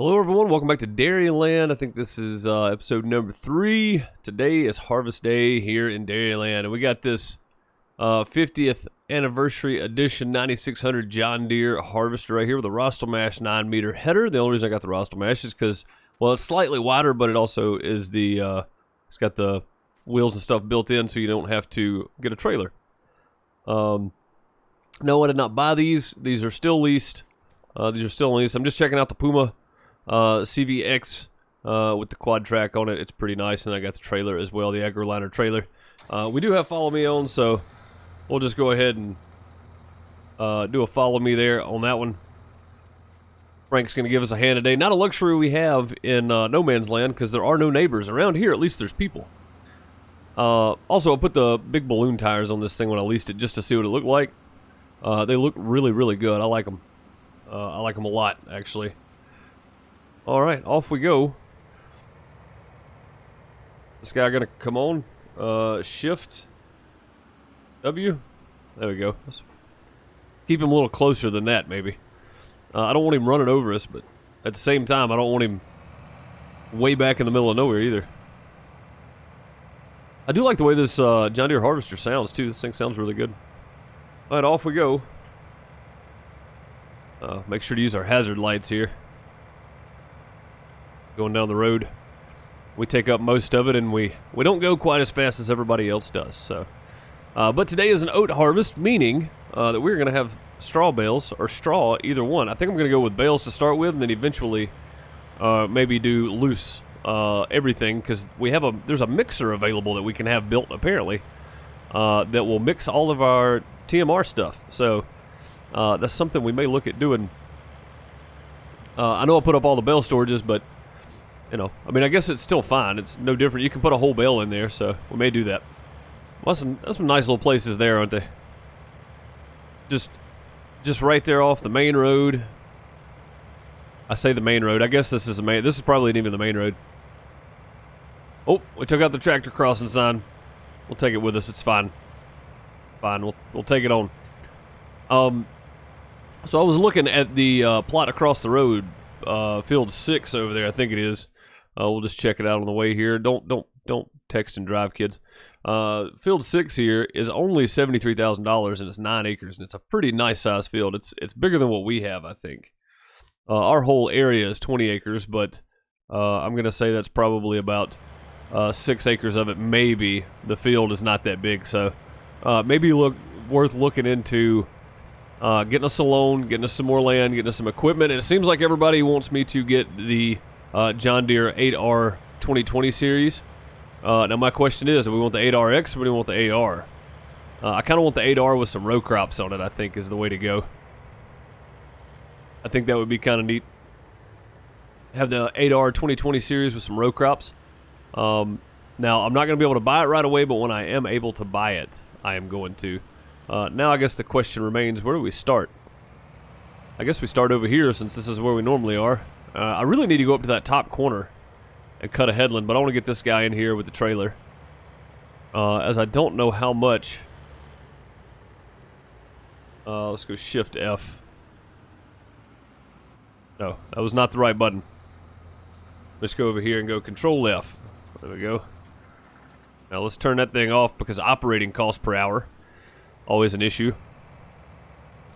Hello everyone, welcome back to Dairyland. I think this is episode number 3. Today is Harvest Day here in Dairyland, and we got this 50th anniversary edition 9600 John Deere harvester right here with a Rostel Mash 9-meter header. The only reason I got the Rostel Mash is because, well, it's slightly wider, but it also is it's got the wheels and stuff built in, so you don't have to get a trailer. No, I did not buy these. These are still leased. I'm just checking out the Puma CVX with the quad track on it. It's pretty nice, and I got the trailer as well, the AgroLiner trailer. We do have follow me on, so we'll just go ahead and do a follow me there on that one. Frank's going to give us a hand today. Not a luxury we have in no man's land because there are no neighbors. Around here, at least there's people. Also, I put the big balloon tires on this thing when I leased it just to see what it looked like. They look really, really good. I like them. I like them a lot, actually. Alright, off we go. This guy gonna come on. Shift W. There we go. Let's keep him a little closer than that, maybe. I don't want him running over us, but at the same time, I don't want him way back in the middle of nowhere either. I do like the way this John Deere harvester sounds, too. This thing sounds really good. Alright, off we go. Make sure to use our hazard lights here. Going down the road, we take up most of it, and we don't go quite as fast as everybody else does. So, but today is an oat harvest, meaning that we're going to have straw bales or straw, either one. I think I'm going to go with bales to start with, and then eventually maybe do loose everything, because there's a mixer available that we can have built apparently that will mix all of our TMR stuff. So that's something we may look at doing. I know I put up all the bale storages, but you know, I mean, I guess it's still fine. It's no different. You can put a whole bale in there, so we may do that. Well, that's some nice little places there, aren't they? Just right there off the main road. I say the main road. I guess this is the main. This is probably not even the main road. Oh, we took out the tractor crossing sign. We'll take it with us. It's fine. Fine. We'll take it on. So I was looking at the plot across the road, field 6 over there. I think it is. We'll just check it out on the way here. Don't text and drive, kids. Field 6 here is only $73,000, and it's 9 acres, and it's a pretty nice size field. It's bigger than what we have, I think. Our whole area is 20 acres, but I'm gonna say that's probably about 6 acres of it. Maybe the field is not that big, so maybe worth looking into. Getting us a loan, getting us some more land, getting us some equipment. And it seems like everybody wants me to get the John Deere 8R 2020 series. Now my question is, do we want the 8RX or do we want the AR? I kind of want the 8R with some row crops on it, I think, is the way to go. I think that would be kind of neat. Have the 8R 2020 series with some row crops. Now, I'm not going to be able to buy it right away, but when I am able to buy it, I am going to. Now I guess the question remains, where do we start? I guess we start over here since this is where we normally are. I really need to go up to that top corner and cut a headland, but I want to get this guy in here with the trailer. As I don't know how much. Let's go Shift F. No, that was not the right button. Let's go over here and go Control F. There we go. Now let's turn that thing off because operating cost per hour. Always an issue.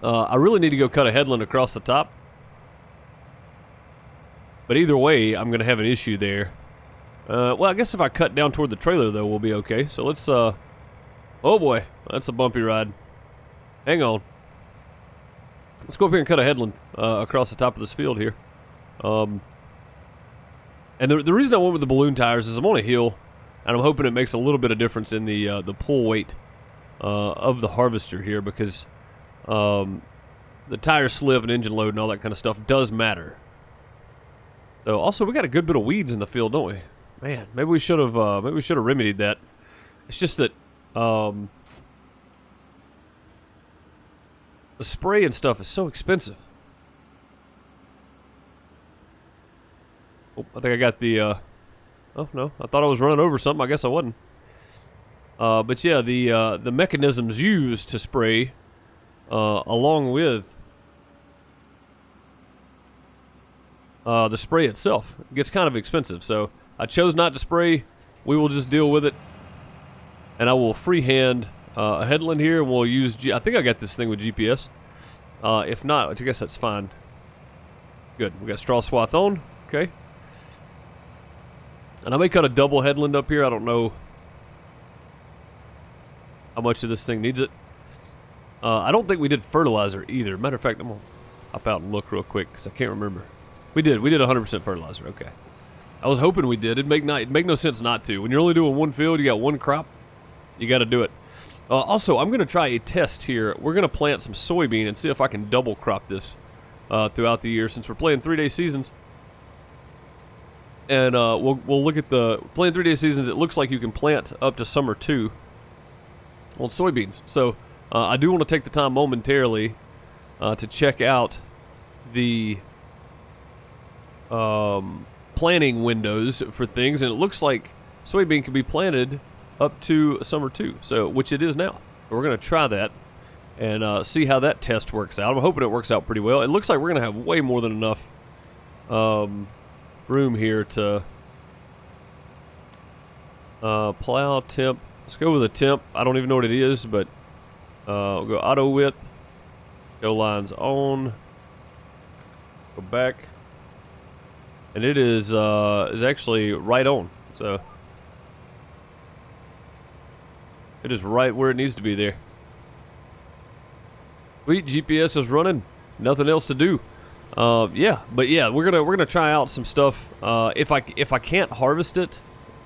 I really need to go cut a headland across the top. But either way, I'm going to have an issue there. Well, I guess if I cut down toward the trailer, though, we'll be okay. So let's, oh boy, that's a bumpy ride. Hang on. Let's go up here and cut a headland across the top of this field here. And the reason I went with the balloon tires is I'm on a hill, and I'm hoping it makes a little bit of difference in the pull weight of the harvester here, because the tire slip and engine load and all that kind of stuff does matter. So also we got a good bit of weeds in the field, don't we? Man, maybe we should have remedied that. It's just that the spray and stuff is so expensive. Oh, I think I got the oh no, I thought I was running over something. I guess I wasn't. But yeah, the mechanisms used to spray, along with the spray itself. It gets kind of expensive, so I chose not to spray. We will just deal with it, and I will freehand a headland here, and we'll use I think I got this thing with GPS. If not, I guess that's fine. Good. We got straw swath on. Okay. And I may cut a double headland up here. I don't know how much of this thing needs it. I don't think we did fertilizer either. Matter of fact, I'm going to hop out and look real quick because I can't remember. We did 100% fertilizer. Okay. I was hoping we did. It'd make no sense not to. When you're only doing one field, you got one crop, you got to do it. Also, I'm going to try a test here. We're going to plant some soybean and see if I can double crop this throughout the year, since we're playing 3-day seasons. And we'll look at the playing 3-day seasons. It looks like you can plant up to summer 2 on soybeans. So I do want to take the time momentarily to check out the planting windows for things, and it looks like soybean can be planted up to summer 2, so which it is now. We're going to try that and see how that test works out. I'm hoping it works out pretty well. It looks like we're going to have way more than enough room here to plow temp. Let's go with a temp. I don't even know what it is, but we'll go auto width, go lines on, go back, and it is actually right on. So it is right where it needs to be there. Sweet, GPS is running. Nothing else to do. Yeah, but yeah, we're gonna try out some stuff. If I can't harvest it,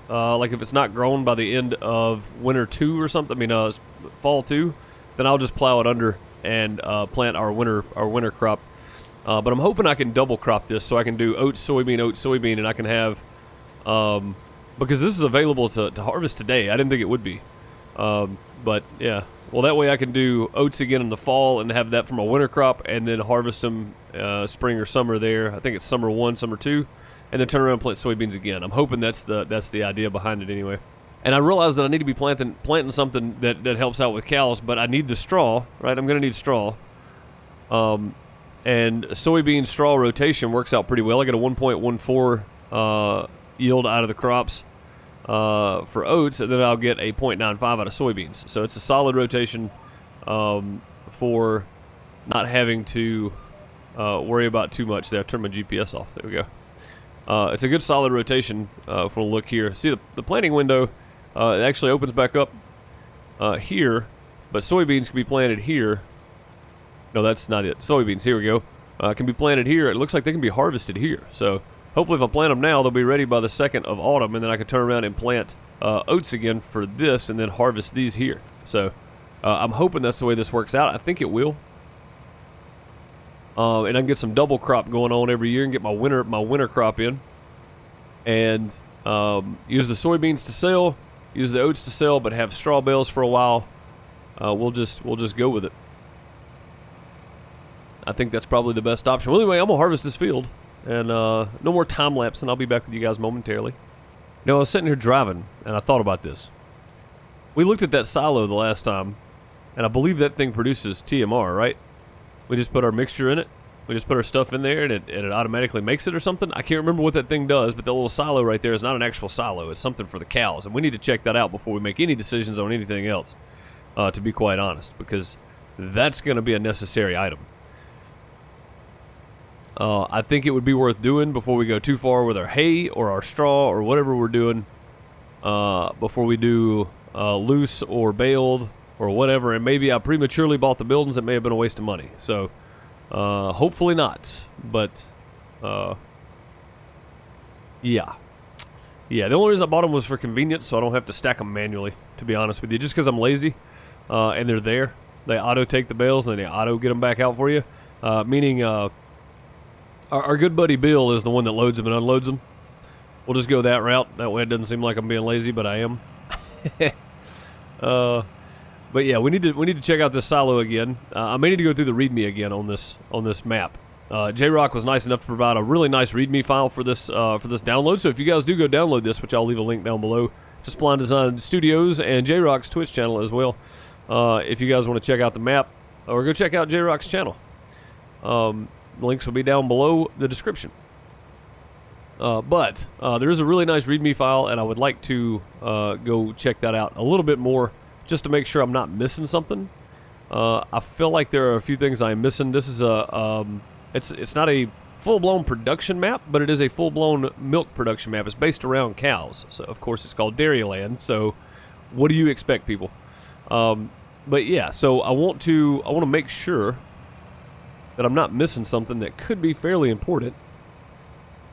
like if it's not grown by the end of winter 2 or something, I mean fall 2, then I'll just plow it under and plant our winter crop. But I'm hoping I can double crop this, so I can do oat soybean, and I can have because this is available to harvest today. I didn't think it would be, but yeah. Well, that way I can do oats again in the fall and have that from a winter crop, and then harvest them spring or summer there. I think it's summer 1, summer 2, and then turn around and plant soybeans again. I'm hoping that's the idea behind it anyway. And I realize that I need to be planting something that helps out with cows, but I need the straw, right? I'm going to need straw. And soybean straw rotation works out pretty well. I get a 1.14 yield out of the crops for oats, and then I'll get a 0.95 out of soybeans. So it's a solid rotation for not having to worry about too much. There, I turned my GPS off. There we go. It's a good solid rotation. If we'll look here, see the planting window, it actually opens back up here, but soybeans can be planted here. No, that's not it. Soybeans, here we go. Can be planted here. It looks like they can be harvested here. So hopefully if I plant them now, they'll be ready by the 2nd of autumn, and then I can turn around and plant oats again for this, and then harvest these here. So I'm hoping that's the way this works out. I think it will. And I can get some double crop going on every year and get my winter crop in. And use the soybeans to sell, use the oats to sell, but have straw bales for a while. We'll just go with it. I think that's probably the best option. Well, anyway, I'm going to harvest this field. And no more time lapse, and I'll be back with you guys momentarily. You know, I was sitting here driving, and I thought about this. We looked at that silo the last time, and I believe that thing produces TMR, right? We just put our mixture in it. We just put our stuff in there, and it automatically makes it or something. I can't remember what that thing does, but the little silo right there is not an actual silo. It's something for the cows, and we need to check that out before we make any decisions on anything else, to be quite honest, because that's going to be a necessary item. I think it would be worth doing before we go too far with our hay or our straw or whatever we're doing, before we do loose or baled or whatever. And maybe I prematurely bought the buildings. It may have been a waste of money. So hopefully not. But yeah. The only reason I bought them was for convenience, so I don't have to stack them manually, to be honest with you. Just because I'm lazy and they're there. They auto take the bales and then they auto get them back out for you. Meaning our good buddy Bill is the one that loads them and unloads them. We'll just go that route. That way it doesn't seem like I'm being lazy, but I am. But yeah, we need to check out this silo again. I may need to go through the README again on this map. J-Rock was nice enough to provide a really nice README file for this download. So if you guys do go download this, which I'll leave a link down below, to Spline Design Studios and J-Rock's Twitch channel as well. If you guys want to check out the map, or go check out J-Rock's channel. Links will be down below the description. But there is a really nice README file, and I would like to go check that out a little bit more just to make sure I'm not missing something. I feel like there are a few things I'm missing. This is it's not a full-blown production map, but it is a full-blown milk production map. It's based around cows, so of course it's called Dairyland. So, what do you expect, people? But yeah, so I want to make sure that I'm not missing something that could be fairly important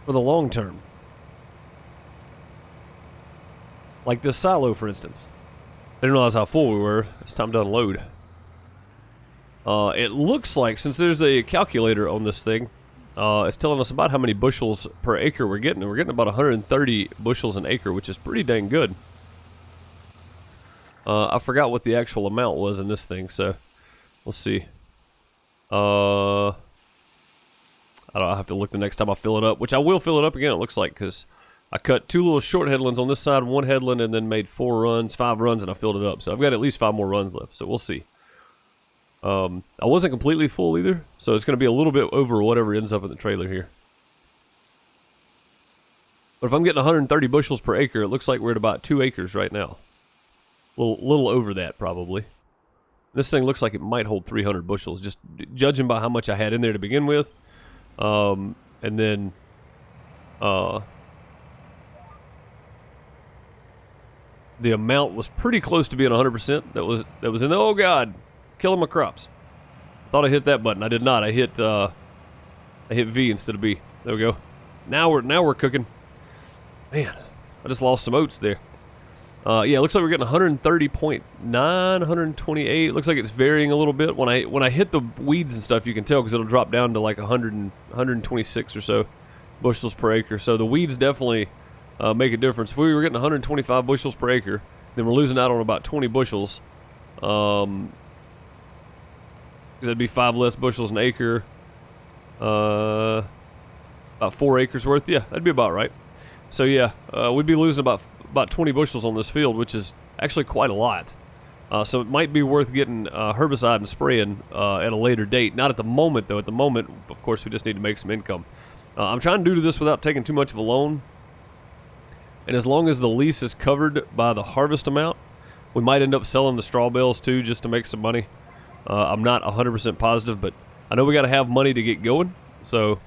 for the long term. Like this silo, for instance. I didn't realize how full we were. It's time to unload. It looks like, since there's a calculator on this thing, it's telling us about how many bushels per acre we're getting. And we're getting about 130 bushels an acre, which is pretty dang good. I forgot what the actual amount was in this thing, so let's see. I'll have to look the next time I fill it up, which I will fill it up again, it looks like, because I cut 2 little short headlands on this side, 1 headland, and then made 5 runs, and I filled it up. So I've got at least 5 more runs left, so we'll see. I wasn't completely full either, so it's going to be a little bit over whatever ends up in the trailer here. But if I'm getting 130 bushels per acre, it looks like we're at about 2 acres right now. A little over that, probably. This thing looks like it might hold 300 bushels, just judging by how much I had in there to begin with. And then, the amount was pretty close to being 100%. That was in the, oh god, killing my crops. Thought I hit that button. I did not. I hit V instead of B. There we go. Now we're cooking. Man, I just lost some oats there. Yeah, it looks like we're getting 130.9, 128. Looks like it's varying a little bit. When I hit the weeds and stuff, you can tell because it'll drop down to like 126 or so bushels per acre. So the weeds definitely make a difference. If we were getting 125 bushels per acre, then we're losing out on about 20 bushels. Because that'd be 5 less bushels an acre. About 4 acres worth. Yeah, that'd be about right. So yeah, we'd be losing about 20 bushels on this field, which is actually quite a lot. So it might be worth getting herbicide and spraying at a later date. Not at the moment, though. At the moment, of course, we just need to make some income. I'm trying to do this without taking too much of a loan. And as long as the lease is covered by the harvest amount, we might end up selling the straw bales too, just to make some money. I'm not 100% positive, but I know we got to have money to get going. So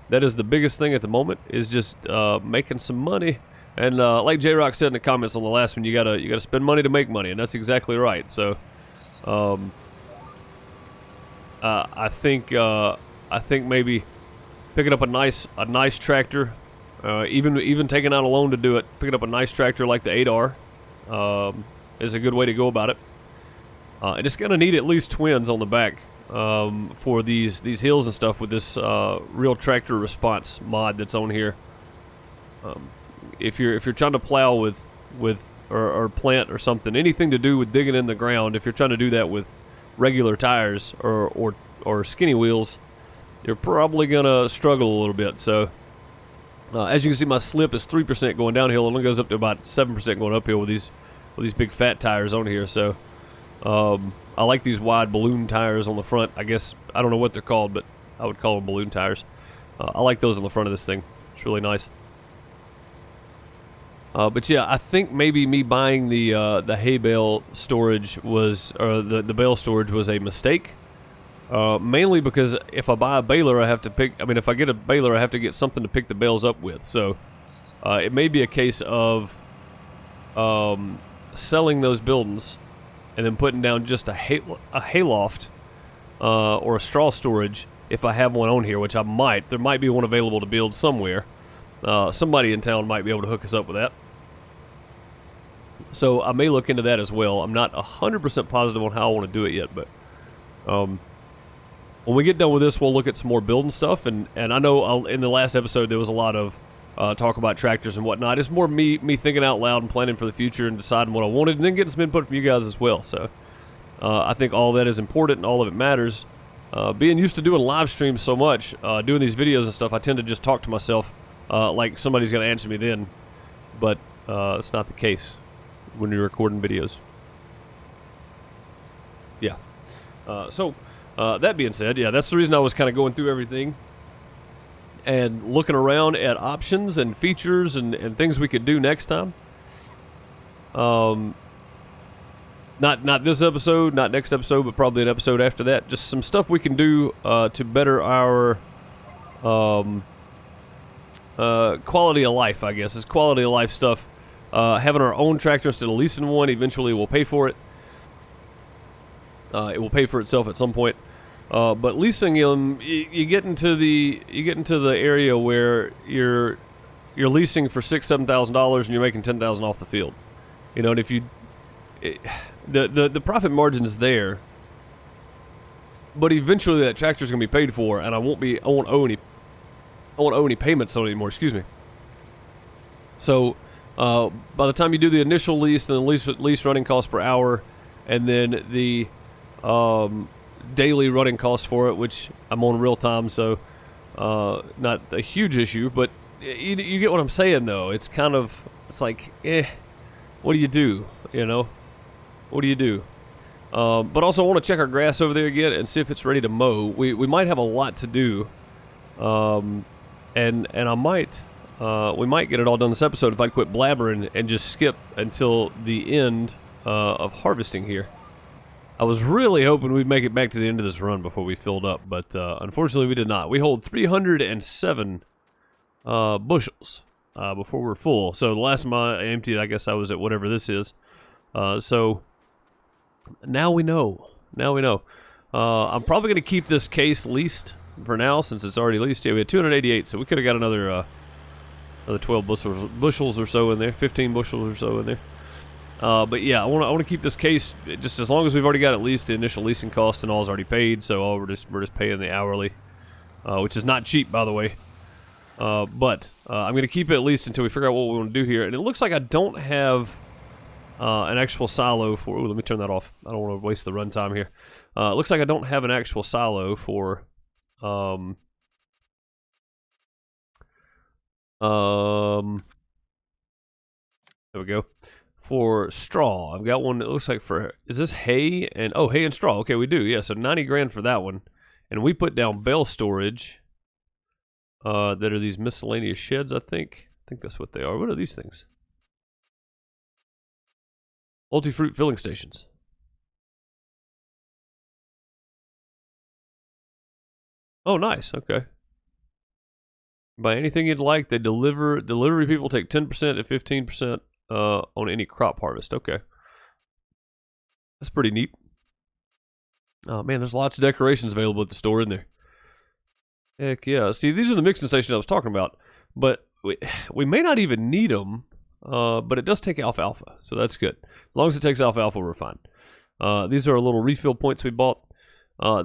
that is the biggest thing at the moment, is just making some money. And like J-Rock said in the comments on the last one, you gotta spend money to make money, and that's exactly right. So, I think maybe picking up a nice tractor, even taking out a loan to do it, picking up a nice tractor like the 8R, is a good way to go about it. And it's gonna need at least twins on the back for these hills and stuff with this real tractor response mod that's on here. If you're trying to plow with or plant or something, anything to do with digging in the ground, if you're trying to do that with regular tires or skinny wheels, you're probably gonna struggle a little bit. So as you can see, my slip is 3% going downhill, and it goes up to about 7% going uphill with these big fat tires on here. So I like these wide balloon tires on the front. I guess I don't know what they're called, but I would call them balloon tires. I like those on the front of this thing. It's really nice. But yeah, I think maybe me buying the hay bale storage was, or the bale storage was a mistake. Mainly because if I buy a baler, if I get a baler, I have to get something to pick the bales up with. So it may be a case of selling those buildings and then putting down just a hayloft or a straw storage if I have one on here, which I might. There might be one available to build somewhere. Somebody in town might be able to hook us up with that. So I may look into that as well. I'm not 100% positive on how I want to do it yet, but when we get done with this, we'll look at some more building stuff. And I know in the last episode there was a lot of talk about tractors and whatnot. It's more me thinking out loud and planning for the future and deciding what I wanted, and then getting some input from you guys as well. So I think all of that is important and all of it matters. Being used to doing live streams so much, doing these videos and stuff, I tend to just talk to myself like somebody's going to answer me then. But it's not the case when you're recording videos. Yeah. So that being said, yeah, that's the reason I was kind of going through everything. and looking around at options and features and things we could do next time. Not this episode, not next episode, but probably an episode after that. Just some stuff we can do to better our quality of life, I guess. It's quality of life stuff. Having our own tractor instead of leasing one eventually will pay for it. It will pay for itself at some point. But leasing them, you get into the area where you're leasing for $6,000-7,000 and you're making $10,000 off the field. You know, and if you the profit margin is there, but eventually that tractor's gonna be paid for, and I won't owe any payments on it anymore. Excuse me. So by the time you do the initial lease and the lease running cost per hour, and then the daily running costs for it, which I'm on real time, so not a huge issue, but you get what I'm saying though. It's like, what do you do? You know, what do you do? But also I want to check our grass over there again and see if it's ready to mow. We might have a lot to do, and I might we might get it all done this episode if I quit blabbering and just skip until the end of harvesting here. I was really hoping we'd make it back to the end of this run before we filled up, but unfortunately we did not. We hold 307 bushels before we're full. So the last time I emptied, I guess I was at whatever this is. So now we know. Now we know. I'm probably going to keep this case leased for now since it's already leased. Yeah, we had 288, so we could have got another 12 bushels or so in there, 15 bushels or so in there. But yeah, I want to keep this case just as long as we've already got at least the initial leasing cost and all is already paid. So we're just paying the hourly, which is not cheap, by the way. But I'm going to keep it at least until we figure out what we want to do here. And it looks like I don't have an actual silo for. Ooh, let me turn that off. I don't want to waste the runtime here. It looks like I don't have an actual silo for. There we go. For straw, I've got one that looks like for, is this hay and, oh, hay and straw. Okay, we do, yeah, so 90 grand for that one. And we put down bale storage that are these miscellaneous sheds, I think that's what they are. What are these things? Multi-fruit filling stations. Oh, nice, okay. Buy anything you'd like. They delivery people take 10% to 15% on any crop harvest. Okay. That's pretty neat. Oh man, there's lots of decorations available at the store in there. Heck yeah. See, these are the mixing stations I was talking about. But we may not even need them, but it does take alfalfa, so that's good. As long as it takes alfalfa, we're fine. These are our little refill points we bought.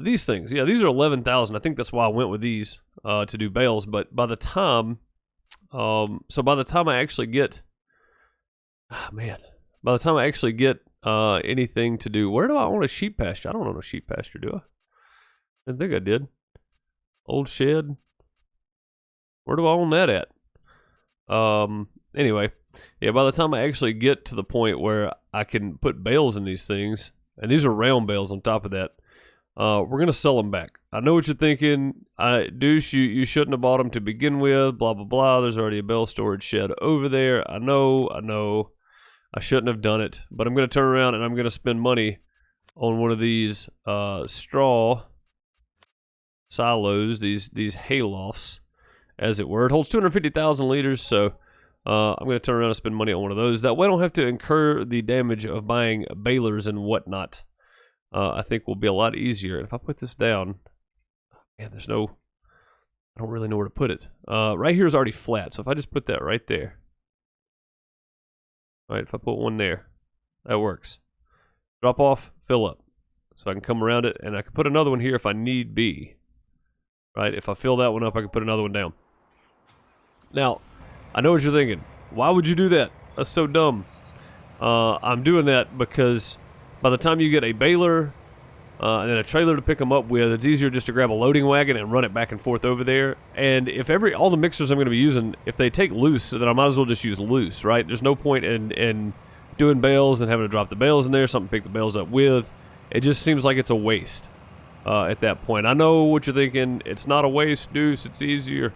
These things, yeah, these are 11,000. I think that's why I went with these to do bales. But by the time, by the time I actually get, by the time I actually get anything to do, where do I own a sheep pasture? I don't own a sheep pasture, do I? I think I did. Old shed. Where do I own that at? Anyway, yeah, by the time I actually get to the point where I can put bales in these things, and these are round bales on top of that, we're going to sell them back. I know what you're thinking. Deuce, you shouldn't have bought them to begin with, blah, blah, blah. There's already a bale storage shed over there. I know. I shouldn't have done it. But I'm going to turn around and I'm going to spend money on one of these straw silos, these hay lofts, as it were. It holds 250,000 liters, so I'm going to turn around and spend money on one of those. That way I don't have to incur the damage of buying balers and whatnot. I think will be a lot easier. If I put this down, man, I don't really know where to put it. Right here is already flat, so if I just put that right there. All right, if I put one there, that works. Drop off, fill up. So I can come around it, and I can put another one here if I need be. Right, if I fill that one up, I can put another one down. Now, I know what you're thinking. Why would you do that? That's so dumb. I'm doing that because by the time you get a baler and then a trailer to pick them up with, it's easier just to grab a loading wagon and run it back and forth over there. And if all the mixers I'm going to be using, if they take loose, then I might as well just use loose, right? There's no point in doing bales and having to drop the bales in there, something to pick the bales up with. It just seems like it's a waste at that point. I know what you're thinking. It's not a waste, Deuce. It's easier.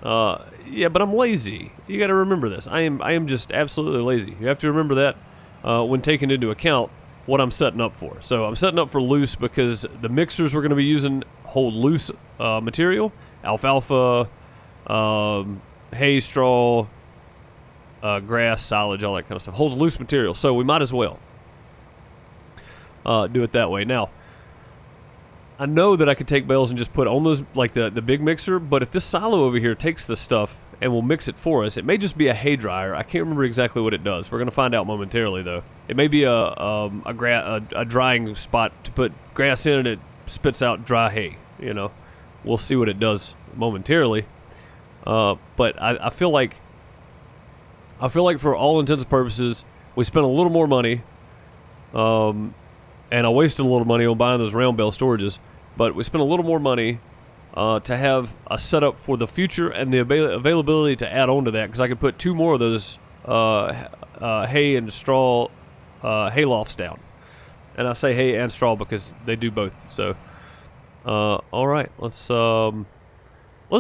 Yeah, but I'm lazy. You got to remember this. I am just absolutely lazy. You have to remember that when taking into account what I'm setting up for. So I'm setting up for loose because the mixers we're going to be using hold loose material, alfalfa, hay, straw, grass, silage, all that kind of stuff. Holds loose material, so we might as well do it that way. Now, I know that I could take bales and just put on those, like the big mixer, but if this silo over here takes the stuff and will mix it for us, it may just be a hay dryer. I can't remember exactly what it does. We're going to find out momentarily, though. It may be a drying spot to put grass in, and it spits out dry hay. You know, we'll see what it does momentarily. But I feel like for all intents and purposes, we spent a little more money. And I wasted a little money on buying those round bale storages, but we spent a little more money to have a setup for the future and the availability to add on to that, because I could put 2 more of those hay and straw hay lofts down. And I say hay and straw because they do both. So, all right, let's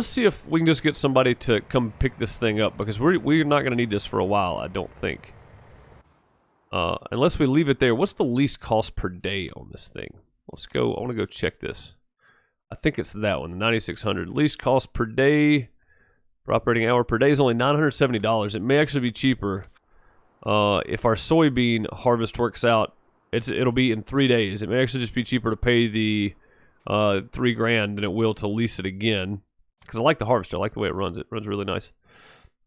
see if we can just get somebody to come pick this thing up, because we're not going to need this for a while, I don't think. Unless we leave it there. What's the least cost per day on this thing? Let's go. I want to go check this. I think it's that one, the 9,600. Least cost per day, per operating hour per day is only $970. It may actually be cheaper if our soybean harvest works out. It'll be in 3 days. It may actually just be cheaper to pay the $3,000 than it will to lease it again. Because I like the harvester. I like the way it runs. It runs really nice.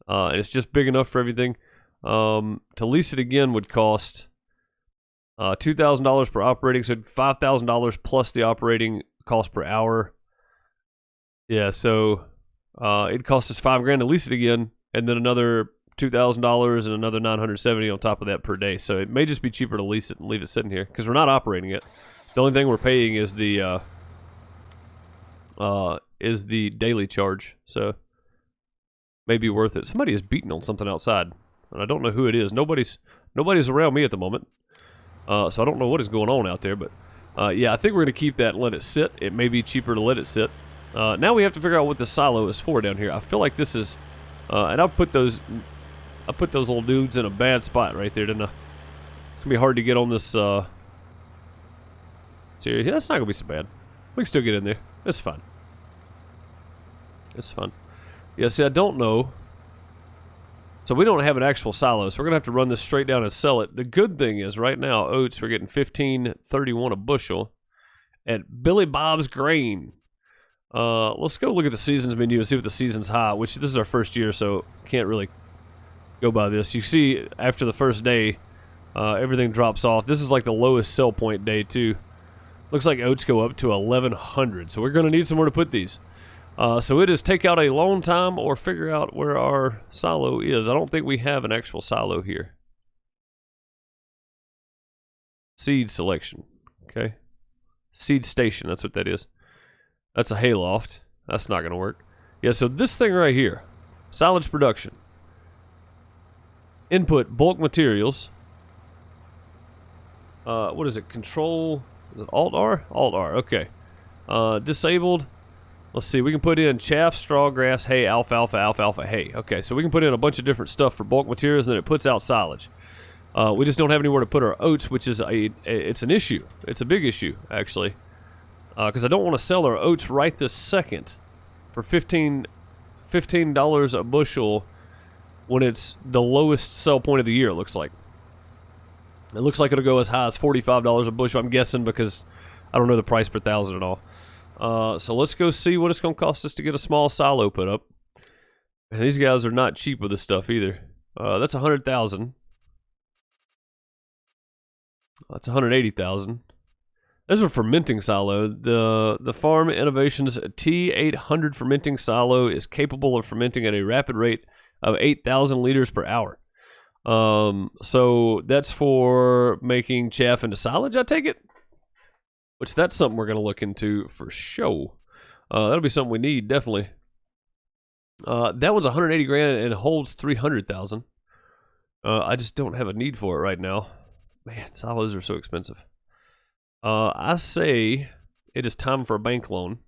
And it's just big enough for everything. To lease it again would cost $2,000 per operating, so $5,000 plus the operating cost per hour. Yeah, so it cost us $5,000 to lease it again, and then another $2,000 and another $970 on top of that per day. So it may just be cheaper to lease it and leave it sitting here because we're not operating it. The only thing we're paying is the daily charge. So maybe worth it. Somebody is beating on something outside. And I don't know who it is. Nobody's around me at the moment. So I don't know what is going on out there. But yeah, I think we're going to keep that and let it sit. It may be cheaper to let it sit. Now we have to figure out what the silo is for down here. I feel like this is... and I put those little dudes in a bad spot right there, didn't I? It's going to be hard to get on this... Series. Yeah, that's not going to be so bad. We can still get in there. It's fine. It's fun. Yeah, see, I don't know... So we don't have an actual silo, so we're going to have to run this straight down and sell it. The good thing is, right now, oats, we're getting $15.31 a bushel at Billy Bob's Grain. Let's go look at the seasons menu and see what the season's high, which this is our first year, so can't really go by this. You see, after the first day, everything drops off. This is like the lowest sell point day, too. Looks like oats go up to 1,100, so we're going to need somewhere to put these. So it is take out a long time or figure out where our silo is. I don't think we have an actual silo here. Seed selection. Okay. Seed station, that's what that is. That's a hayloft. That's not going to work. Yeah, so this thing right here. Silage production. Input bulk materials. What is it? Control. Is it Alt-R? Alt-R, okay. Disabled. Let's see, we can put in chaff, straw, grass, hay, alfalfa, alfalfa, hay. Okay, so we can put in a bunch of different stuff for bulk materials, and then it puts out silage. We just don't have anywhere to put our oats, which is it's an issue. It's a big issue, actually. Because I don't want to sell our oats right this second for $15 a bushel when it's the lowest sell point of the year, it looks like. It looks like it'll go as high as $45 a bushel, I'm guessing, because I don't know the price per thousand at all. So let's go see what it's going to cost us to get a small silo put up. And these guys are not cheap with this stuff either. That's $100,000. That's $180,000. There's a fermenting silo. The Farm Innovations T800 fermenting silo is capable of fermenting at a rapid rate of 8,000 liters per hour. So that's for making chaff into silage, I take it. Which that's something we're going to look into for sure. That'll be something we need, definitely. That one's $180,000 and holds 300,000. I just don't have a need for it right now. Man, silos are so expensive. I say it is time for a bank loan.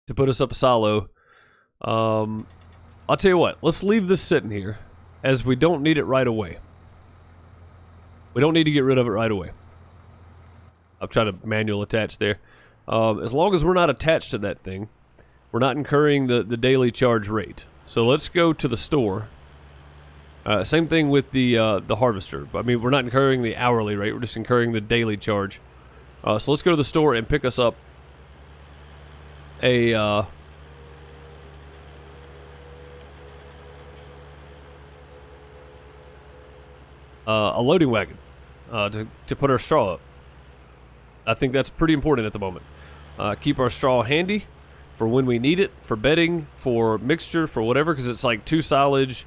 to put us up a silo. I'll tell you what, let's leave this sitting here, as we don't need it right away. We don't need to get rid of it right away. I've tried to manual attach there. As long as we're not attached to that thing, we're not incurring the daily charge rate. So let's go to the store. Same thing with the harvester. I mean, we're not incurring the hourly rate, we're just incurring the daily charge. So let's go to the store and pick us up a loading wagon to put our straw up. I think that's pretty important at the moment. Keep our straw handy for when we need it, for bedding, for mixture, for whatever, because it's like 2 silage,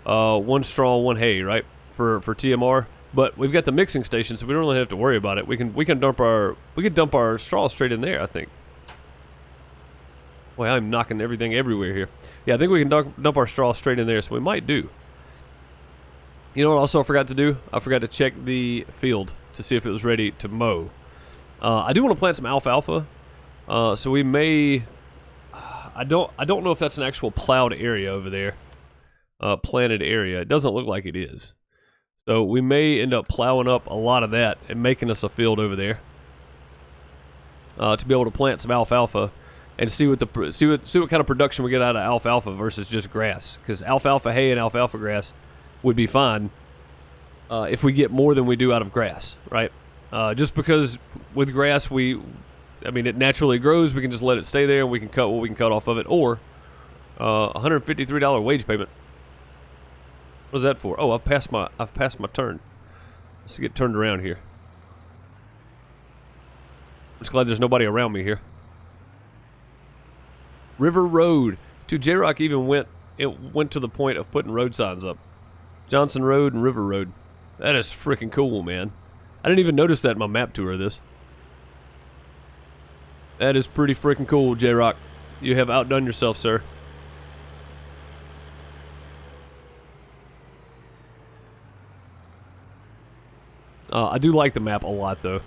1 straw, 1 hay, right? For TMR. But we've got the mixing station, so we don't really have to worry about it. We can dump our straw straight in there, I think. Boy, I'm knocking everything everywhere here. Yeah, I think we can dump our straw straight in there, so we might do. You know what also I forgot to do? I forgot to check the field to see if it was ready to mow. I do want to plant some alfalfa, so we may. I don't know if that's an actual plowed area over there, planted area. It doesn't look like it is, so we may end up plowing up a lot of that and making us a field over there to be able to plant some alfalfa and see what kind of production we get out of alfalfa versus just grass. Because alfalfa hay and alfalfa grass would be fine if we get more than we do out of grass, right? Just because with grass I mean, it naturally grows. We can just let it stay there, and we can cut what we can cut off of it. Or $153 wage payment. What is that for? Oh, I've passed my turn. Let's get turned around here. I'm just glad there's nobody around me here. River Road. Dude, J-Rock even went to the point of putting road signs up. Johnson Road and River Road. That is freaking cool, man. I didn't even notice that in my map tour of this. That is pretty freaking cool, J-Rock. You have outdone yourself, sir. I do like the map a lot, though.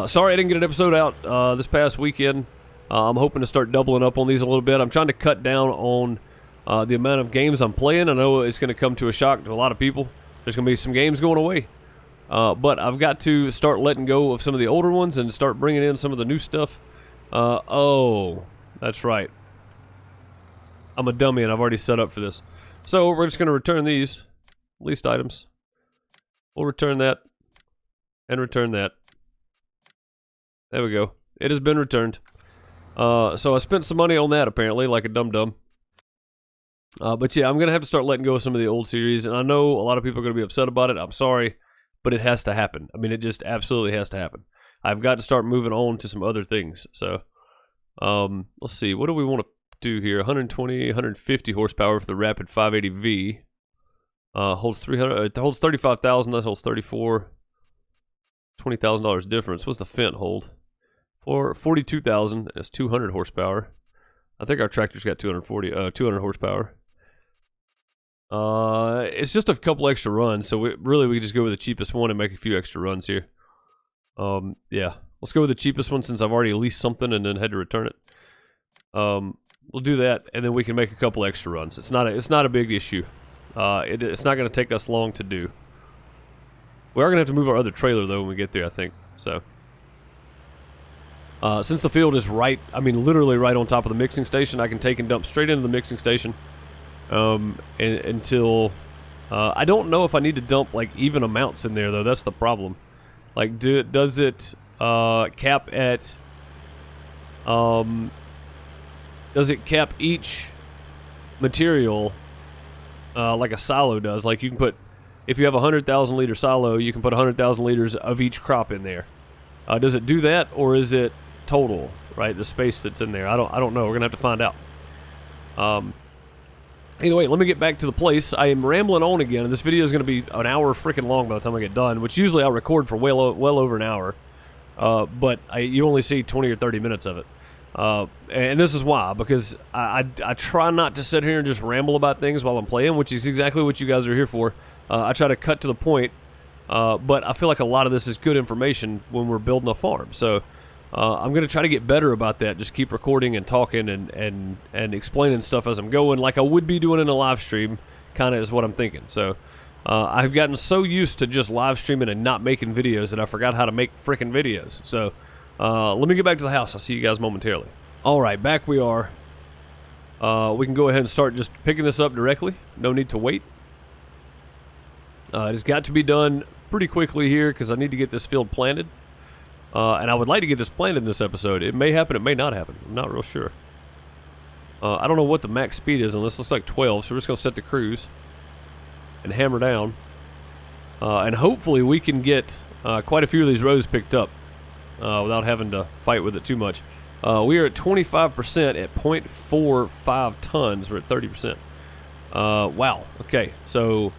Sorry I didn't get an episode out this past weekend. I'm hoping to start doubling up on these a little bit. I'm trying to cut down on the amount of games I'm playing. I know it's going to come to a shock to a lot of people. There's going to be some games going away. But I've got to start letting go of some of the older ones and start bringing in some of the new stuff. Oh, that's right. I'm a dummy and I've already set up for this. So we're just going to return these leased items. We'll return that and return that. There we go. It has been returned. So I spent some money on that apparently, like a dum-dum. But yeah, I'm going to have to start letting go of some of the old series, and I know a lot of people are going to be upset about it. I'm sorry, but it has to happen. I mean, it just absolutely has to happen. I've got to start moving on to some other things. So, let's see. What do we want to do here? 120, 150 horsepower for the Rapid 580V. Holds 300. It holds 35,000. That holds 34. $20,000 difference. What's the Fent hold? For 42,000. It's 200 horsepower. I think our tractor's got 200 horsepower. It's just a couple extra runs, so we just go with the cheapest one and make a few extra runs here. Yeah, let's go with the cheapest one since I've already leased something and then had to return it. We'll do that, and then we can make a couple extra runs. It's not a big issue. It's not going to take us long to do. We are going to have to move our other trailer though when we get there, I think. So, since the field is literally right on top of the mixing station, I can take and dump straight into the mixing station. Until I don't know if I need to dump like even amounts in there though. That's the problem. Like, does it cap at? Does it cap each material like a silo does? Like you can put, if you have a 100,000 liter silo, you can put 100,000 liters of each crop in there. Does it do that, or is it total? Right, the space that's in there. I don't know. We're gonna have to find out. Either way, let me get back to the place. I am rambling on again, and this video is going to be an hour freaking long by the time I get done, which usually I'll record for well over an hour. But you only see 20 or 30 minutes of it. And this is why, because I try not to sit here and just ramble about things while I'm playing, which is exactly what you guys are here for. I try to cut to the point, but I feel like a lot of this is good information when we're building a farm. So I'm going to try to get better about that. Just keep recording and talking and explaining stuff as I'm going, like I would be doing in a live stream, kind of is what I'm thinking. So I've gotten so used to just live streaming and not making videos that I forgot how to make freaking videos. So let me get back to the house. I'll see you guys momentarily. All right, back we are. We can go ahead and start just picking this up directly. No need to wait. It's got to be done pretty quickly here because I need to get this field planted. And I would like to get this planted in this episode. It may happen, it may not happen. I'm not real sure. I don't know what the max speed is on this. Looks like 12, so we're just going to set the cruise and hammer down. And hopefully we can get quite a few of these rows picked up without having to fight with it too much. We are at 25% at 0.45 tons. We're at 30%. Wow. Okay, so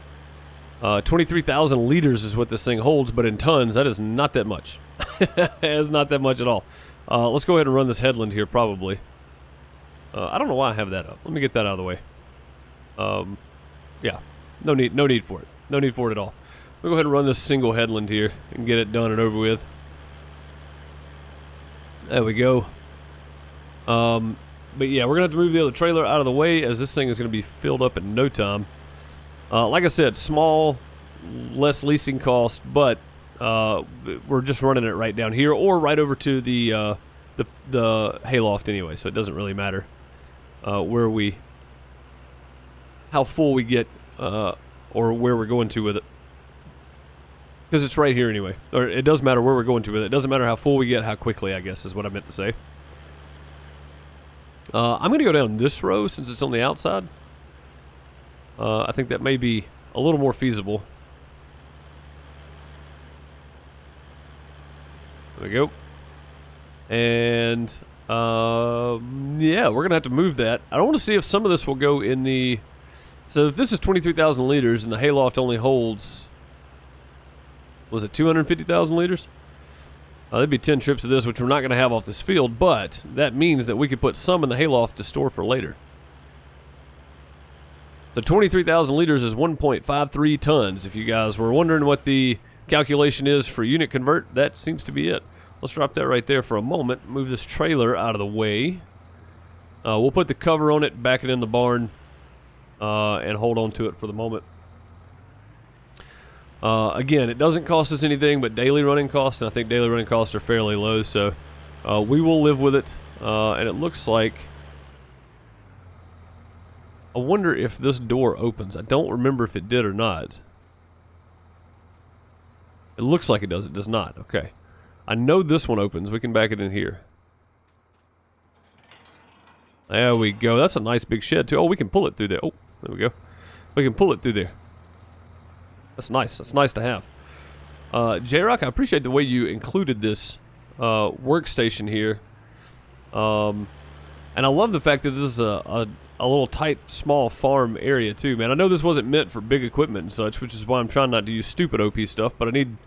23,000 liters is what this thing holds, but in tons, that is not that much. It's not that much at all. Let's go ahead and run this headland here, probably. I don't know why I have that up. Let me get that out of the way. Yeah, no need for it. No need for it at all. We'll go ahead and run this single headland here and get it done and over with. There we go. But yeah, we're gonna have to move the other trailer out of the way as this thing is gonna be filled up in no time. Like I said, small, less leasing cost, but we're just running it right down here or right over to the hayloft anyway, so it doesn't really matter how full we get or where we're going to with it, because it's right here anyway. Or it does matter where we're going to with it. It doesn't matter how full we get, how quickly, I guess is what I meant to say. I'm gonna go down this row since it's on the outside. I think that may be a little more feasible. There we go. And yeah, we're gonna have to move that. I want to see if some of this will go in the. So if this is 23,000 liters and the hayloft only holds, was it 250,000 liters? That'd be 10 trips of this, which we're not gonna have off this field. But that means that we could put some in the hayloft to store for later. The 23,000 liters is 1.53 tons. If you guys were wondering what the calculation is for unit convert, that seems to be it. Let's drop that right there for a moment. Move this trailer out of the way. We'll put the cover on it, back it in the barn, and hold on to it for the moment. Again, it doesn't cost us anything but daily running costs, and I think daily running costs are fairly low, so we will live with it. And it looks like, I wonder if this door opens. I don't remember if it did or not. It looks like it does. It does not. Okay. I know this one opens. We can back it in here. There we go. That's a nice big shed, too. Oh, we can pull it through there. Oh, there we go. We can pull it through there. That's nice. That's nice to have. J-Rock, I appreciate the way you included this workstation here. And I love the fact that this is a little tight, small farm area too, man. I know this wasn't meant for big equipment and such, which is why I'm trying not to use stupid OP stuff, but I need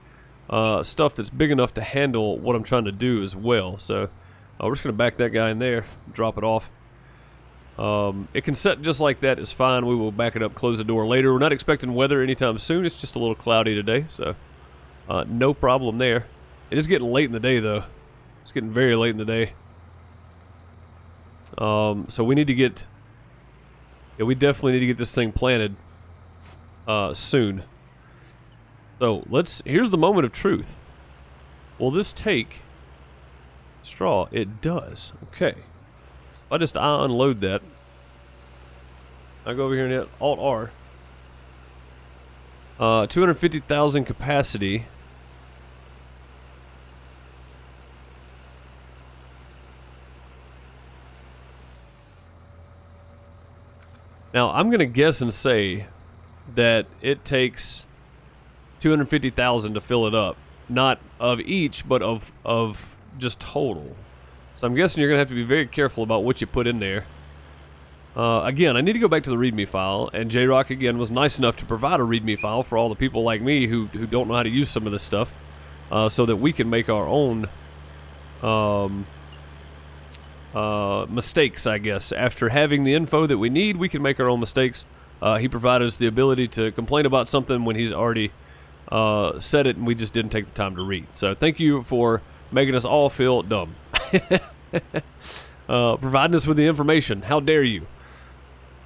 stuff that's big enough to handle what I'm trying to do as well. So we're just going to back that guy in there, drop it off. It can set just like that, is fine. We will back it up, close the door later. We're not expecting weather anytime soon. It's just a little cloudy today, so no problem there. It is getting late in the day, though. It's getting very late in the day. So we need to get... Yeah, we definitely need to get this thing planted soon. So here's the moment of truth. Will this take straw? It does. Okay. So if I just unload that, I go over here and hit Alt R. 250,000 capacity. Now, I'm going to guess and say that it takes 250,000 to fill it up. Not of each, but of just total. So I'm guessing you're going to have to be very careful about what you put in there. Again, I need to go back to the README file, and J-Rock, again, was nice enough to provide a README file for all the people like me who don't know how to use some of this stuff, so that we can make our own mistakes, I guess. After having the info that we need, we can make our own mistakes. He provided us the ability to complain about something when he's already said it and we just didn't take the time to read. So thank you for making us all feel dumb. Providing us with the information. How dare you?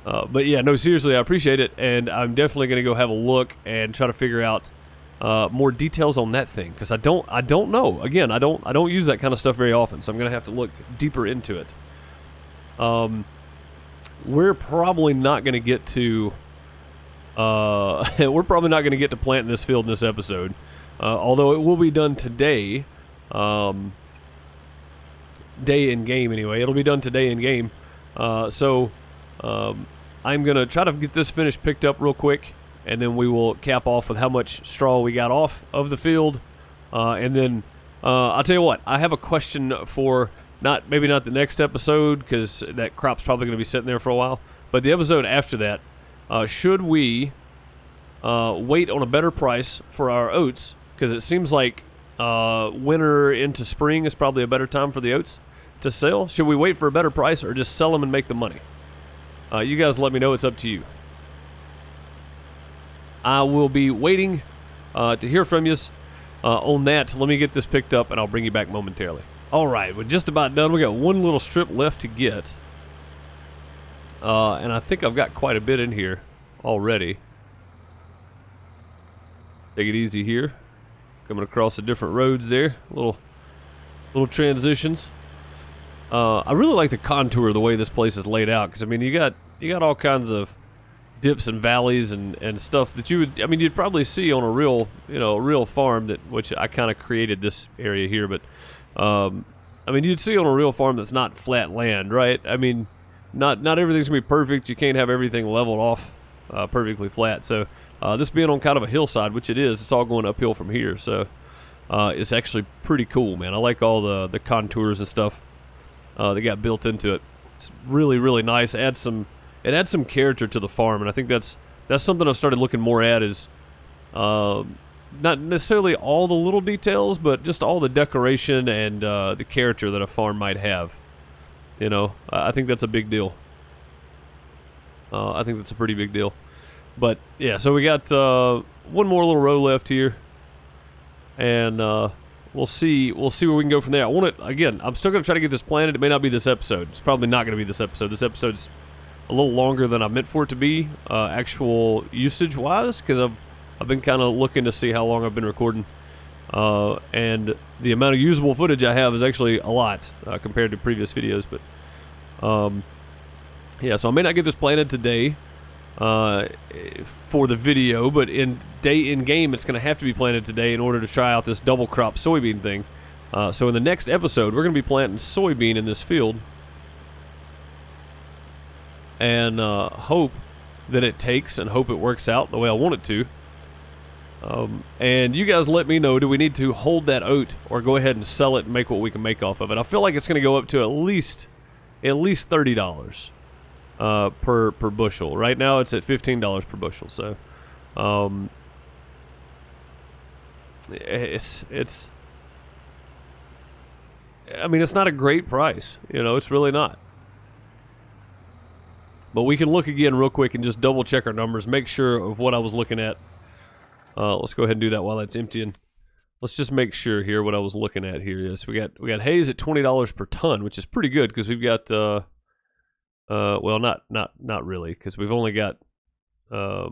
But yeah, no, seriously, I appreciate it, and I'm definitely going to go have a look and try to figure out more details on that thing, because I don't know. Again, I don't use that kind of stuff very often, so I'm going to have to look deeper into it. We're probably not going to get to planting this field in this episode, although it will be done today. Day in game anyway. It'll be done today in game. So I'm gonna try to get this finish picked up real quick, and then we will cap off with how much straw we got off of the field, and then I'll tell you what, I have a question for maybe not the next episode, because that crop's probably going to be sitting there for a while, but the episode after that. Should we wait on a better price for our oats, because it seems like winter into spring is probably a better time for the oats to sell? Should we wait for a better price or just sell them and make the money? You guys let me know. It's up to you. I will be waiting to hear from you on that. Let me get this picked up, and I'll bring you back momentarily. All right, we're just about done. We got one little strip left to get, and I think I've got quite a bit in here already. Take it easy here. Coming across the different roads there. Little transitions. I really like the contour of the way this place is laid out, because I mean you got all kinds of dips and valleys and stuff that you'd probably see on a real farm, which I kind of created this area here, but I mean you'd see on a real farm that's not flat land, right? I mean not everything's gonna be perfect. You can't have everything leveled off perfectly flat. So this being on kind of a hillside, which it is, it's all going uphill from here, so it's actually pretty cool, man. I like all the contours and stuff that got built into it. It's really, really nice. It adds some character to the farm, and I think that's something I've started looking more at, is not necessarily all the little details, but just all the decoration and the character that a farm might have. You know, I think that's a big deal. I think that's a pretty big deal. But yeah, so we got one more little row left here, and we'll see where we can go from there. I want it again. I'm still gonna try to get this planted. It may not be this episode. It's probably not gonna be this episode. This episode's a little longer than I meant for it to be, actual usage wise, because I've been kind of looking to see how long I've been recording, and the amount of usable footage I have is actually a lot compared to previous videos. But yeah, so I may not get this planted today for the video, but in game it's going to have to be planted today in order to try out this double crop soybean thing. So in the next episode we're going to be planting soybean in this field, and hope that it takes, and hope it works out the way I want it to. And you guys let me know, do we need to hold that oat or go ahead and sell it and make what we can make off of it? I feel like it's going to go up to at least $30 per bushel. Right now it's at $15 per bushel, so it's I mean, it's not a great price, you know, it's really not. But we can look again real quick and just double check our numbers, make sure of what I was looking at. Let's go ahead and do that while that's emptying. Let's just make sure here what I was looking at here. Yes, we got hays at $20 per ton, which is pretty good, because we've got well, not really, because we've only got I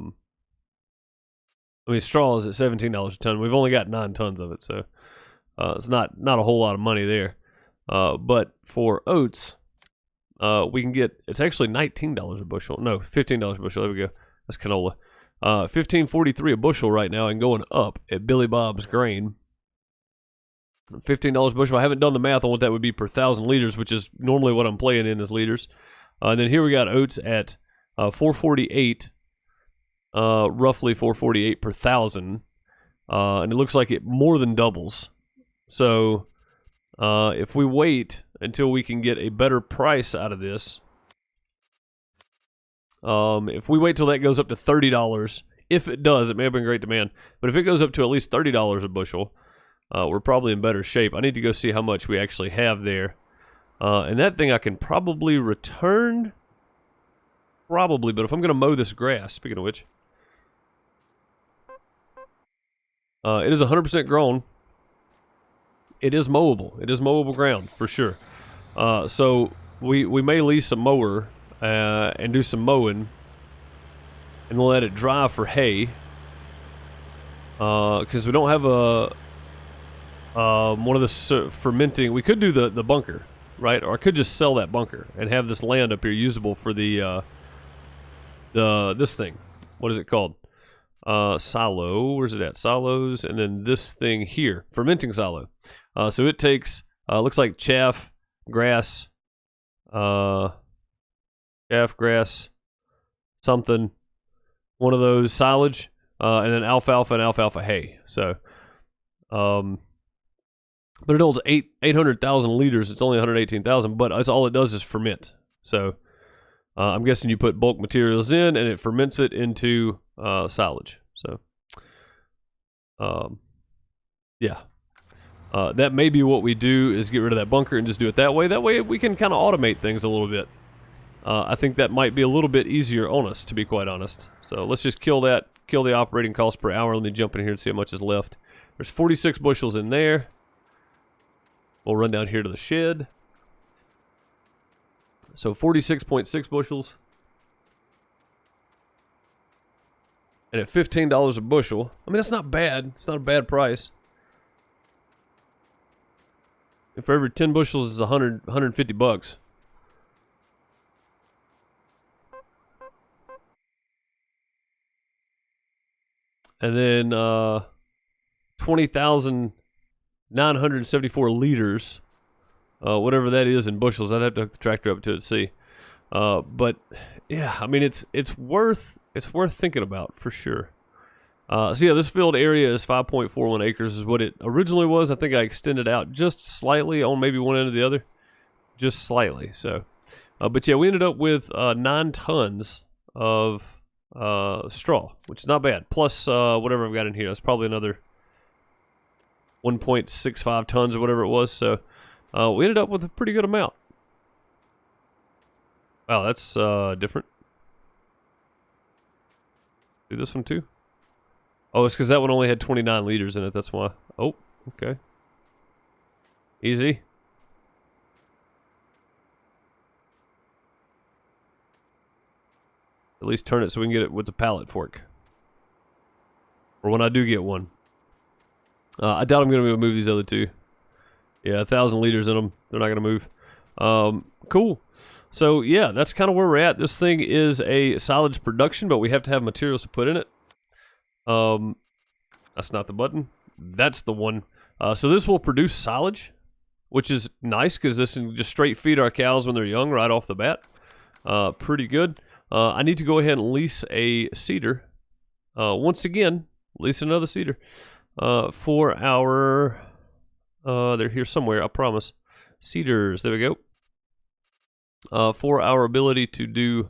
mean, straw is at $17 a ton. We've only got 9 tons of it, so it's not a whole lot of money there. But for oats, we can get, it's actually $19 a bushel. No, $15 a bushel. There we go. That's canola. $15.43 a bushel right now, and going up at Billy Bob's Grain. $15 a bushel. I haven't done the math on what that would be per 1,000 liters, which is normally what I'm playing in as liters. And then here we got oats at $4.48, roughly $4.48 per 1,000, and it looks like it more than doubles. So if we wait until we can get a better price out of this, if we wait till that goes up to $30, if it does, it may have been great demand, but if it goes up to at least $30 a bushel, we're probably in better shape. I need to go see how much we actually have there. And that thing I can probably return, but if I'm going to mow this grass, speaking of which, it is 100% grown. it is mowable. It is mowable ground for sure. So we may lease a mower and do some mowing, and we'll let it dry for hay. Because we don't have a one of the fermenting. We could do the bunker, right? Or I could just sell that bunker and have this land up here usable for the this thing. What is it called? Silo. Where's it at? Silos, and then this thing here, fermenting silo. So it takes looks like chaff, grass, something, one of those silage, and then alfalfa and alfalfa hay. So, but it holds 800,000 liters. It's only 118,000, but it's all it does is ferment. So, I'm guessing you put bulk materials in, and it ferments it into silage. So, yeah. That may be what we do, is get rid of that bunker and just do it that way. That way we can kind of automate things a little bit. I think that might be a little bit easier on us, to be quite honest. So let's just kill the operating cost per hour. Let me jump in here and see how much is left. There's 46 bushels in there. We'll run down here to the shed. So 46.6 bushels. And at $15 a bushel, I mean, that's not bad. It's not a bad price. And for every 10 bushels is 150 bucks. And then 20,974 liters, whatever that is in bushels. I'd have to hook the tractor up to it to see. But yeah, I mean, it's worth thinking about for sure. So yeah, this field area is 5.41 acres is what it originally was. I think I extended out just slightly on maybe one end or the other, just slightly. So, but yeah, we ended up with 9 tons of straw, which is not bad. Plus whatever I've got in here, that's probably another 1.65 tons or whatever it was. So we ended up with a pretty good amount. Wow, that's different. Do this one too. Oh, it's because that one only had 29 liters in it. That's why. Oh, okay. Easy. At least turn it so we can get it with the pallet fork. Or when I do get one. I doubt I'm going to be able to move these other two. Yeah, 1,000 liters in them. They're not going to move. Cool. So, yeah, that's kind of where we're at. This thing is a silage production, but we have to have materials to put in it. That's not the button. That's the one. So this will produce silage, which is nice because this can just straight feed our cows when they're young right off the bat. Pretty good. I need to go ahead and lease a cedar. Once again, lease another cedar for our... they're here somewhere, I promise. Cedars, there we go. For our ability to do...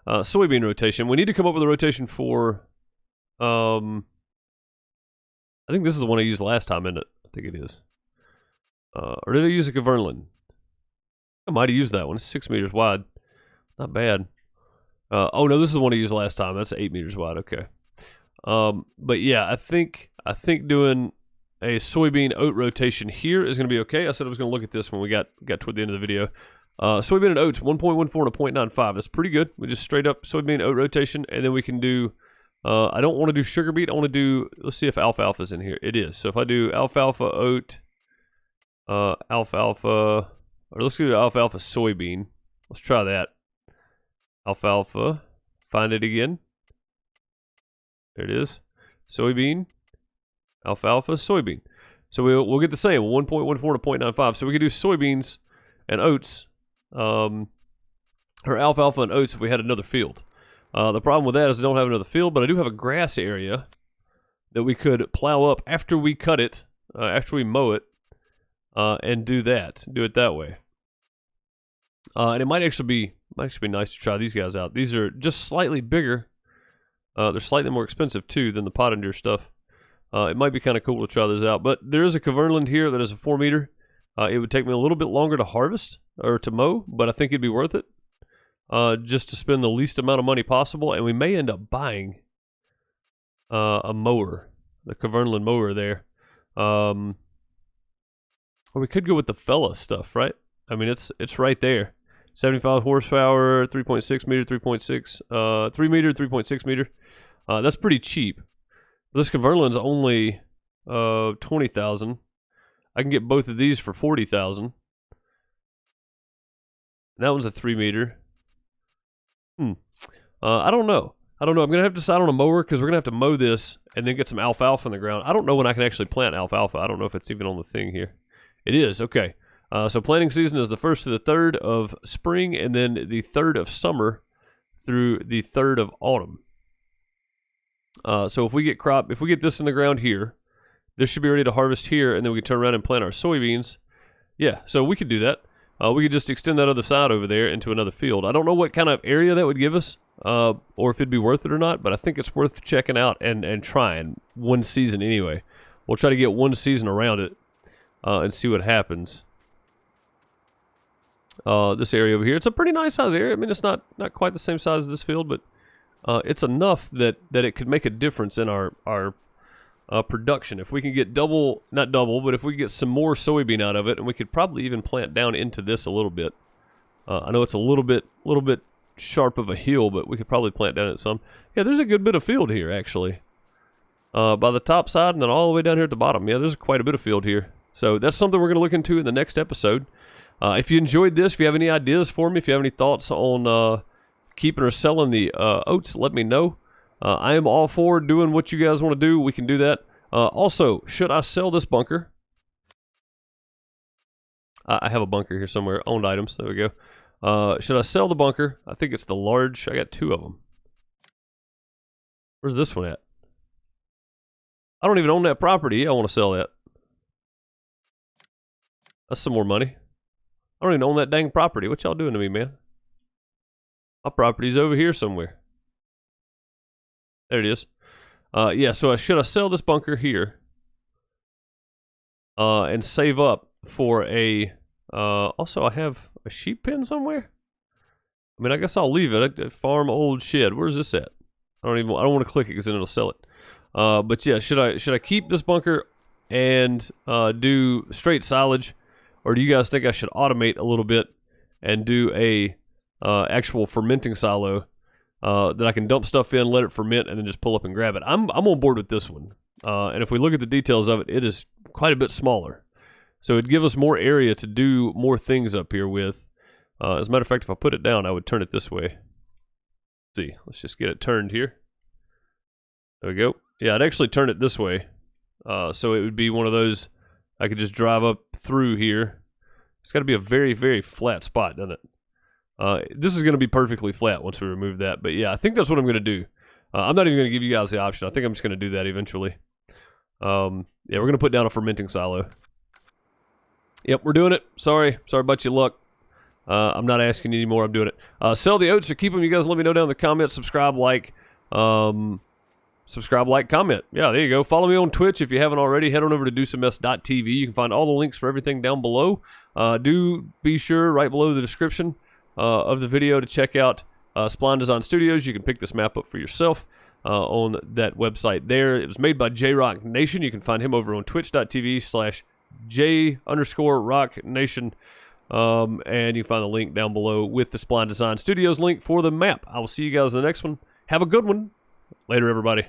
soybean rotation. We need to come up with a rotation for... I think this is the one I used last time, isn't it? I think it is. Or did I use a Kverneland? I might have used that one. It's 6 meters wide. Not bad. Oh no, this is the one I used last time. That's 8 meters wide. Okay. But yeah, I think doing a soybean oat rotation here is going to be okay. I said I was going to look at this when we got toward the end of the video. Soybean and oats, 1.14 and a 0.95. That's pretty good. We just straight up soybean oat rotation, and then we can do. I don't want to do sugar beet. I want to do. Let's see if alfalfa's in here. It is. So if I do alfalfa oat, alfalfa, or let's do alfalfa soybean. Let's try that. Alfalfa. Find it again. There it is. Soybean. Alfalfa, soybean. So we'll get the same, 1.14 to 0.95. So we could do soybeans and oats, or alfalfa and oats if we had another field. The problem with that is I don't have another field, but I do have a grass area that we could plow up after we cut it, after we mow it, and do it that way. And it might actually be nice to try these guys out. These are just slightly bigger. They're slightly more expensive too than the Pottinger stuff. It might be kind of cool to try those out. But there is a Kverneland here that is a 4 meter. It would take me a little bit longer to harvest or to mow, but I think it'd be worth it. Just to spend the least amount of money possible, and we may end up buying a mower, the Kverneland mower there. Or we could go with the Fella stuff, right? I mean, it's right there. 75 horsepower, 3.6 meter, 3.6, 3 meter, 3.6 meter. That's pretty cheap. This Kverneland's only 20,000. I can get both of these for 40,000. That one's a 3 meter. I don't know. I'm going to have to decide on a mower because we're going to have to mow this and then get some alfalfa in the ground. I don't know when I can actually plant alfalfa. I don't know if it's even on the thing here. It is, okay. So planting season is the 1st to the 3rd of spring and then the 3rd of summer through the 3rd of autumn. So if we get this in the ground here, this should be ready to harvest here, and then we can turn around and plant our soybeans. Yeah, so we could do that. We could just extend that other side over there into another field. I don't know what kind of area that would give us, or if it'd be worth it or not, but I think it's worth checking out and trying one season anyway. We'll try to get one season around it and see what happens. This area over here, it's a pretty nice size area. I mean, it's not quite the same size as this field, but it's enough that it could make a difference in our production. If we can get not double, but if we get some more soybean out of it, and we could probably even plant down into this a little bit. I know it's a little bit sharp of a hill, but we could probably plant down it some. Yeah, there's a good bit of field here, actually. By the top side and then all the way down here at the bottom. Yeah, there's quite a bit of field here. So that's something we're going to look into in the next episode. If you enjoyed this, if you have any ideas for me, if you have any thoughts on keeping or selling the oats, let me know. I am all for doing what you guys want to do. We can do that. Also, should I sell this bunker? I have a bunker here somewhere. Owned items. There we go. Should I sell the bunker? I think it's the large. I got 2 of them. Where's this one at? I don't even own that property. I want to sell that. That's some more money. I don't even own that dang property. What y'all doing to me, man? My property's over here somewhere. There it is. Yeah, so should I sell this bunker here and save up for a... also, I have a sheep pen somewhere? I mean, I guess I'll leave it. A farm old shed. Where's this at? I don't want to click it because then it'll sell it. But yeah, should I keep this bunker and do straight silage? Or do you guys think I should automate a little bit and do a actual fermenting silo that I can dump stuff in, let it ferment, and then just pull up and grab it? I'm on board with this one. And if we look at the details of it, it is quite a bit smaller. So it'd give us more area to do more things up here with. As a matter of fact, if I put it down, I would turn it this way. Let's see, let's just get it turned here. There we go. Yeah, I'd actually turn it this way. So it would be one of those, I could just drive up through here. It's got to be a very, very flat spot, doesn't it? This is going to be perfectly flat once we remove that. But yeah, I think that's what I'm going to do. I'm not even going to give you guys the option. I think I'm just going to do that eventually. Yeah, we're going to put down a fermenting silo. Yep, we're doing it. Sorry about your luck. I'm not asking you anymore. I'm doing it. Sell the oats or keep them. You guys let me know down in the comments. Subscribe, like. Subscribe, like, comment. Yeah, there you go. Follow me on Twitch if you haven't already. Head on over to dosomess.tv. You can find all the links for everything down below. Do be sure right below the description of the video to check out Spline Design Studios. You can pick this map up for yourself on that website there. It was made by J-Rock Nation. You can find him over on twitch.tv/J_Rock Nation. And you can find the link down below with the Spline Design Studios link for the map. I will see you guys in the next one. Have a good one. Later, everybody.